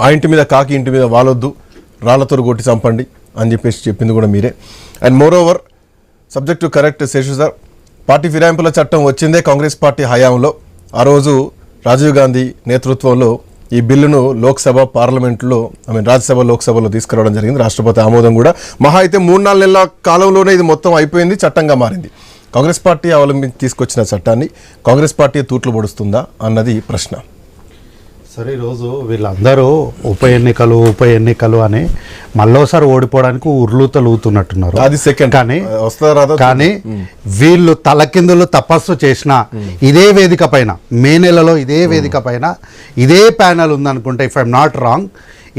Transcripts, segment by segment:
ఆ ఇంటి మీద కాకి ఇంటి మీద వాలొద్దు, రాళ్లతో కొట్టి చంపండి అని చెప్పేసి చెప్పింది కూడా మీరే. And moreover subject to correct Seshu sir, party ఫిరాయింపుల చట్టం వచ్చిందే కాంగ్రెస్ పార్టీ హయాంలో. ఆ రోజు రాజీవ్ గాంధీ నేతృత్వంలో ఈ బిల్లును లోక్సభ పార్లమెంట్లో రాజ్యసభ లోక్సభలో తీసుకురావడం జరిగింది. రాష్ట్రపతి ఆమోదం కూడా. మహా అయితే 3-4 నెలల కాలంలోనే ఇది మొత్తం అయిపోయింది, చట్టంగా మారింది. కాంగ్రెస్ పార్టీ అవలంబించి తీసుకొచ్చిన చట్టాన్ని కాంగ్రెస్ పార్టీ తూట్లు పొడుస్తుందా అన్నది ప్రశ్న. సరే, ఈరోజు వీళ్ళందరూ ఉప ఎన్నికలు అని మళ్ళోసారి ఓడిపోవడానికి ఉర్లూతలుగుతున్నట్టున్నారు. అది సెకండ్. కానీ వీళ్ళు తలకిందులు తపస్సు చేసిన ఇదే వేదిక పైన మే నెలలో ఇదే వేదిక పైన ఇదే ప్యానల్ ఉందనుకుంటే, ఇఫ్ ఐఎమ్ నాట్ రాంగ్,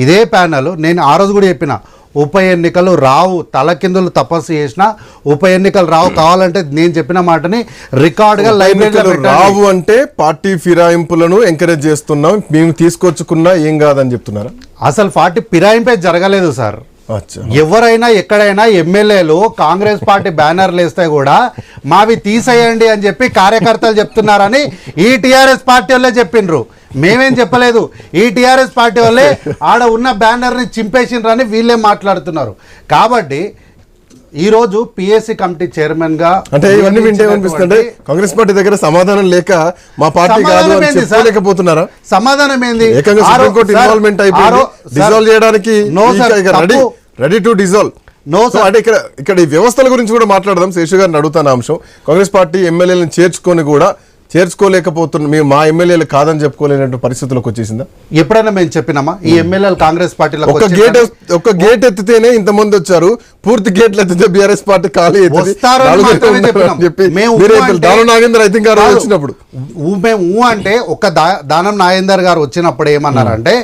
ఇదే ప్యానల్ నేను ఆ రోజు కూడా చెప్పిన ఉప ఎన్నికలు రావు, తలకిందులు తపస్సు చేసిన ఉప ఎన్నికలు రావు, కావాలంటే నేను చెప్పిన మాటని రికార్డుగా లైబ్రరీలో రావు అంటే పార్టీ ఫిరాయింపులను ఎంకరేజ్ చేస్తున్నాం, మేము తీసుకొచ్చుకున్నా ఏం కాదని చెప్తున్నారా? అసలు పార్టీ ఫిరాయింపే జరగలేదు సార్. ఎవరైనా ఎక్కడైనా ఎమ్మెల్యేలు కాంగ్రెస్ పార్టీ బ్యానర్లు వేస్తే కూడా మావి తీసేయండి అని చెప్పి కార్యకర్తలు చెప్తున్నారని ఈ టీఆర్ఎస్ పార్టీ వాళ్ళే చెప్పిండ్రు, మేమేం చెప్పలేదు. ఈ టీఆర్ఎస్ పార్టీ వాళ్ళే ఆడ ఉన్న బ్యానర్ని చింపేసిండ్రని వీళ్ళే మాట్లాడుతున్నారు. కాబట్టి ఈరోజు పిఎస్సి కమిటీ చైర్మన్ గా అంటే ఇవన్నీ వింటే ఏమనిపిస్తుంది, కాంగ్రెస్ పార్టీ దగ్గర సమాధానం లేక మా పార్టీ కాదు అని చెప్పలేకపోతున్నారా? సమాధానం ఏంది? సుప్రీంకోర్టు ఇన్వాల్వ్మెంట్ అయిపోయింది, డిజాల్వ్ చేయడానికి రెడీ టు డిజాల్వ్. అంటే ఇక్కడ ఈ వ్యవస్థల గురించి కూడా మాట్లాడదాం. శేషు గారిని అడుగుతాను అంశం, కాంగ్రెస్ పార్టీ ఎమ్మెల్యేలను చేర్చుకొని కూడా చేర్చుకోలేకపోతున్నా, మేము మా ఎమ్మెల్యేలు కాదని చెప్పుకోలేనట్టు పరిస్థితులకు వచ్చేసిందా? ఎప్పుడైనా మేము చెప్పినామా ఈ ఎమ్మెల్యేలు కాంగ్రెస్ పార్టీలో? ఒక గేట్ ఎత్తితేనే ఇంతమంది వచ్చారు, పూర్తి గేట్లు ఎత్తితే బీఆర్ఎస్ పార్టీ ఖాళీ దానం నాగేందర్ ఐ థింక్ వచ్చినప్పుడు మేము అంటే ఒక దానం నాగేందర్ గారు వచ్చినప్పుడు ఏమన్నారంటే,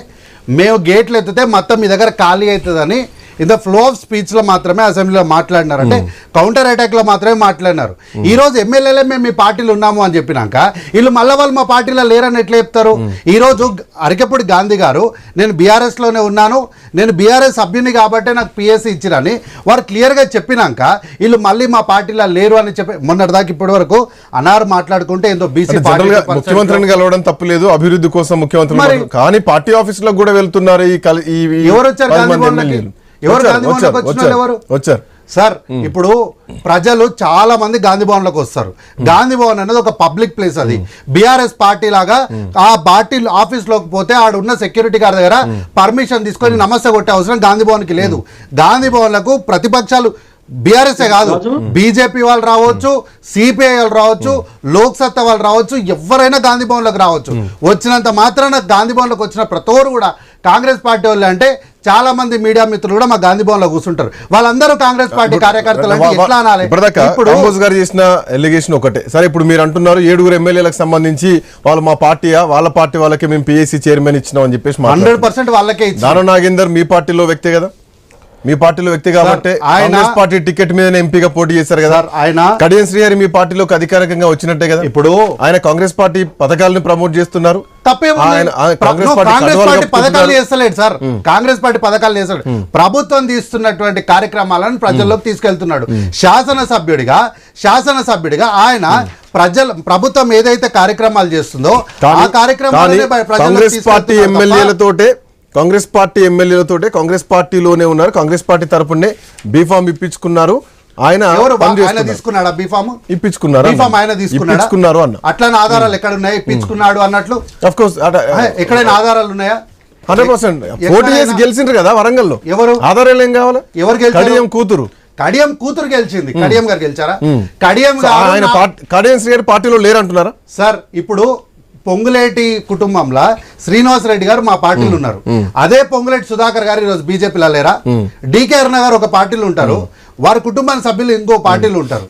మేము గేట్లు ఎత్తితే మొత్తం మీ దగ్గర ఖాళీ అవుతుందని in the flow of speech లో మాత్రమే అసెంబ్లీలో మాట్లాడినారు, అంటే కౌంటర్ అటాక్ లో మాత్రమే మాట్లాడినారు. ఈ రోజు ఎమ్మెల్యేలే మేము మీ పార్టీలో ఉన్నాము అని చెప్పినాక వీళ్ళు మళ్ళీ వాళ్ళు మా పార్టీలో లేరని ఎట్లా చెప్తారు? ఈ రోజు అరికెప్పుడు గాంధీ గారు నేను బీఆర్ఎస్ లోనే ఉన్నాను, నేను బీఆర్ఎస్ సభ్యుని కాబట్టి నాకు పిఎస్సి ఇచ్చిరని వారు క్లియర్ గా చెప్పినాక వీళ్ళు మళ్ళీ మా పార్టీలో లేరు అని చెప్పి మొన్నటిదాకా ఇప్పటి వరకు అన్నారు మాట్లాడుకుంటే ఏందో బీసీ ముఖ్యమంత్రిని కలవడం తప్పలేదు, అభివృద్ధి కోసం ముఖ్యమంత్రి, కానీ పార్టీ ఆఫీస్ లో కూడా వెళ్తున్నారు. ఎవరు వచ్చారు గాంధీ భవన్లకి? ఎవరు గాంధీ భవన్లోకి వచ్చిన వాళ్ళు ఎవరు వచ్చారు సార్? ఇప్పుడు ప్రజలు చాలా మంది గాంధీ భవన్ లోకి వస్తారు. గాంధీ భవన్ అనేది ఒక పబ్లిక్ ప్లేస్. అది బీఆర్ఎస్ పార్టీ లాగా ఆ పార్టీ ఆఫీస్ లోకి పోతే ఆడ ఉన్న సెక్యూరిటీ గార్డ్ దగ్గర పర్మిషన్ తీసుకొని నమస్తే కొట్టే అవసరం గాంధీ భవన్ కి లేదు. గాంధీ భవన్ లకు ప్రతిపక్షాలు బీఆర్ఎస్ఏ కాదు, బీజేపీ వాళ్ళు రావచ్చు, సిపిఐ వాళ్ళు రావచ్చు, లోక్ సత్తా వాళ్ళు రావచ్చు, ఎవరైనా గాంధీ భవన్లోకి రావచ్చు. వచ్చినంత మాత్రాన గాంధీ భవన్లోకి వచ్చిన ప్రతోరు కూడా కాంగ్రెస్ పార్టీ వాళ్ళు అంటే చాలా మంది మీడియా మిత్రులు కూడా మా గాంధీ భవన్ లో కూర్చుంటారు. వాళ్ళందరూ కాంగ్రెస్ పార్టీ కార్యకర్తలు అంటే ఎట్లా అనాలి? ఇప్పుడు రాంబోస్ గారు చేసిన ఎలిగేషన్ ఒకటే. సరే, ఇప్పుడు మీరు అంటున్నారు 7 ఎమ్మెల్యేలకు సంబంధించి వాళ్ళు మా పార్టీయా, వాళ్ళ పార్టీ వాళ్ళకి మేము పిఎస్సి చైర్మన్ ఇచ్చినాం అని చెప్పేసి 100% వాళ్ళకే ఇచ్చారు. దానం నాగేందర్ మీ పార్టీలో వ్యక్తి కదా, మీ పార్టీలో వ్యక్తి కాబట్టి కాంగ్రెస్ పార్టీ టికెట్ మీద ఎంపీగా పోటీ చేశారు కదా. ఆయన కడియం శ్రీహరి మీ పార్టీలోకి అధికారికంగా వచ్చినట్టే కదా. ఇప్పుడు ఆయన కాంగ్రెస్ పార్టీ పథకాలను ప్రమోట్ చేస్తున్నారు. కాంగ్రెస్ పార్టీ పథకాలు చేస్తలేడు సార్, కాంగ్రెస్ పార్టీ పథకాలు చేస్తాడు. ప్రభుత్వం తీస్తున్నటువంటి కార్యక్రమాలను ప్రజల్లోకి తీసుకెళ్తున్నాడు. శాసనసభ్యుడిగా ఆయన ప్రభుత్వం ఏదైతే కార్యక్రమాలు చేస్తుందో ఆ కార్యక్రమాలు కాంగ్రెస్ పార్టీ ఎమ్మెల్యేలతోటే కాంగ్రెస్ పార్టీలోనే ఉన్నారు, కాంగ్రెస్ పార్టీ తరపునే బీఫామ్ ఇప్పించుకున్నారు. ఆయన తీసుకున్నాడు బీఫామ్, ఇప్పించుకున్నారు అన్న. అట్లానే ఆధారాలు ఎక్కడ ఉన్నాయి? ఇప్పించుకున్నాడు అన్నట్లు ఎక్కడైనా ఆధారాలు ఉన్నాయా? 100% 40 years గెలిచిండ్రు కదా వరంగల్ లో. ఎవరు ఆధారాలు ఏం కావాలి? ఎవరు గెలిచారు? కడియం కూతురు గెలిచింది. కడియం గారు గెలిచారా? కడియం శ్రీ పార్టీలో లేరంటున్నారా సార్? ఇప్పుడు పొంగులేటి కుటుంబంలో శ్రీనివాస్ రెడ్డి గారు మా పార్టీలు ఉన్నారు. అదే పొంగులేటి సుధాకర్ గారు ఈరోజు బీజేపీలో లేరా? డికే అరుణ గారు ఒక పార్టీలో ఉంటారు, వారి కుటుంబానికి సభ్యులు ఇంకో పార్టీలు ఉంటారు.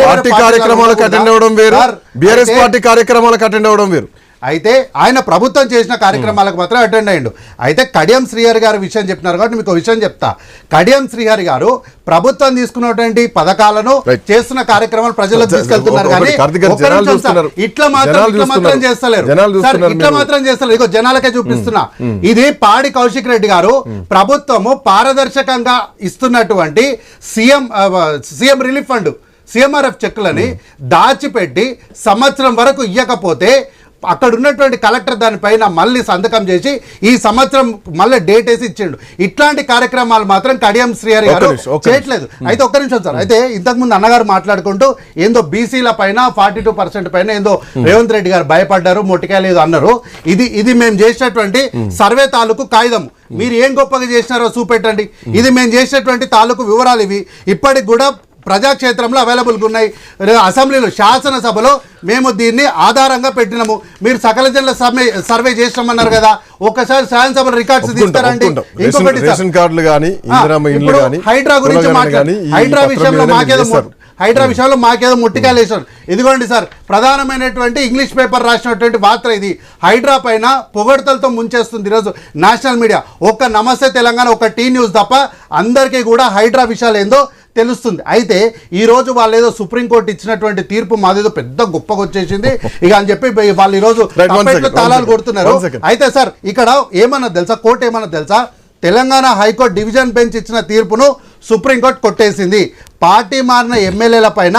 పార్టీ కార్యక్రమాలకు అటెండ్ అవ్వడం వేరు, బీఆర్ఎస్ పార్టీ కార్యక్రమాలకు అటెండ్ అవ్వడం వేరు. అయితే ఆయన ప్రభుత్వం చేసిన కార్యక్రమాలకు మాత్రం అటెండ్ అయ్యిండు. అయితే కడియం శ్రీహరి గారి విషయం చెప్పినారు కాబట్టి మీకు విషయం చెప్తా. కడియం శ్రీహరి గారు ప్రభుత్వం తీసుకున్నటువంటి పథకాలను చేస్తున్న కార్యక్రమాలు ప్రజలకు తీసుకెళ్తున్నారు, కానీ ఇట్లా మాత్రం చేస్తలేరు. ఇట్లా మాత్రం చేస్తలేరు. ఇగో జనాలకే చూపిస్తున్నా. ఇది పాడి కౌశిక్ రెడ్డి గారు ప్రభుత్వము పారదర్శకంగా ఇస్తున్నటువంటి సీఎం రిలీఫ్ ఫండ్ CMRF చెక్కులని దాచిపెట్టి సంవత్సరం వరకు ఇవ్వకపోతే అక్కడ ఉన్నటువంటి కలెక్టర్ దానిపైన మళ్ళీ సంతకం చేసి ఈ సంవత్సరం మళ్ళీ డేట్ వేసి ఇచ్చిండు. ఇట్లాంటి కార్యక్రమాలు మాత్రం కడియం శ్రీహరి గారు చేయట్లేదు. అయితే ఒక్క నిమిషం సార్, అయితే ఇంతకుముందు అన్నగారు మాట్లాడుకుంటూ ఏందో బీసీల పైన 42% పైన ఏందో రేవంత్ రెడ్డి గారు భయపడ్డారు, మొట్టికాయలు ఏదో అన్నారు. ఇది మేము చేసినటువంటి సర్వే తాలూకు కాగితం, మీరు ఏం గొప్పగా చేసినారో చూపెట్టండి. ఇది మేము చేసినటువంటి తాలూకు వివరాలు ఇవి ఇప్పటికి కూడా ప్రజాక్షేత్రంలో అవైలబుల్గా ఉన్నాయి. అసెంబ్లీలో శాసనసభలో మేము దీన్ని ఆధారంగా పెట్టినాము. మీరు సకల జనుల సర్వే చేసినామన్నారు కదా, ఒక్కసారి శాసనసభ రికార్డ్స్ తీసుకురండి. ఇంకొకటి హైడ్రా గురించి మాట్లాడి హైడ్రా విషయంలో మాకేదో ముట్టికాయలు వేసారు. ఇదిగోండి సార్, ప్రధానమైనటువంటి ఇంగ్లీష్ పేపర్ రాసినటువంటి వార్త ఇది. హైడ్రా పైన పొగడ్తలతో ముంచేస్తుంది ఈరోజు నేషనల్ మీడియా. ఒక్క నమస్తే తెలంగాణ, ఒక టీ న్యూస్ తప్ప అందరికీ కూడా హైడ్రా విషయాలు ఏందో తెలుస్తుంది. అయితే ఈ రోజు వాళ్ళు ఏదో సుప్రీంకోర్టు ఇచ్చినటువంటి తీర్పు మాదేదో పెద్ద గొప్పగా వచ్చేసింది ఇక అని చెప్పి వాళ్ళు ఈ రోజు తాళాలు కొడుతున్నారు. అయితే సార్ ఇక్కడ ఏమన్నా తెలుసా, కోర్టు ఏమన్నా తెలుసా, తెలంగాణ హైకోర్టు డివిజన్ బెంచ్ ఇచ్చిన తీర్పును సుప్రీంకోర్టు కొట్టేసింది. పార్టీ మారిన ఎమ్మెల్యేల పైన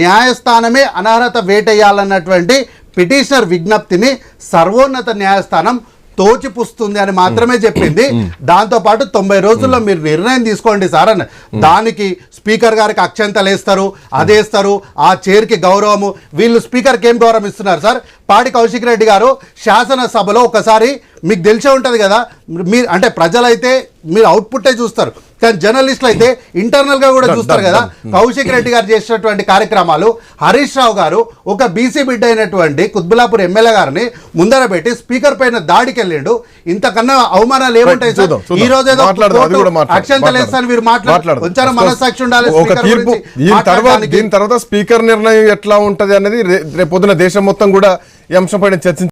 న్యాయస్థానమే అనర్హత వేటేయాలన్నటువంటి పిటిషనర్ విజ్ఞప్తిని సర్వోన్నత న్యాయస్థానం తోచిపుస్తుంది అని మాత్రమే చెప్పింది. దాంతోపాటు 90 రోజుల్లో మీరు నిర్ణయం తీసుకోండి సార్ అని. దానికి స్పీకర్ గారికి అక్షంతలు వేస్తారు, అదేస్తారు, ఆ చైర్కి గౌరవము. వీళ్ళు స్పీకర్కి ఏం గౌరవం ఇస్తున్నారు సార్? పాడి కౌశిక్ రెడ్డి గారు శాసనసభలో ఒకసారి మీకు తెలిసే ఉంటుంది కదా, మీరు అంటే ప్రజలైతే మీరు అవుట్పుట్టే చూస్తారు, కానీ జర్నలిస్టులు అయితే ఇంటర్నల్గా కూడా చూస్తారు కదా. కౌశిక్ రెడ్డి గారు చేసినటువంటి కార్యక్రమాలు, హరీష్ రావు గారు ఒక బీసీ బిడ్డ అయినటువంటి కుత్బులాపూర్ ఎమ్మెల్యే గారిని ముందర పెట్టి స్పీకర్ పైన దాడికి వెళ్ళిండు. ఇంతకన్నా అవమానాలు ఏముంటాయి సార్? ఈ రోజు ఏదో అక్షంతలు వేస్తాను మీరు మాట్లాడారు, కొంచెం మనస్సాక్షి ఉండాలి. దీని తర్వాత స్పీకర్ నిర్ణయం ఎట్లా ఉంటది అనేది రేపు పొద్దున దేశం మొత్తం కూడా ఈ అంశం పైన చర్చించారు.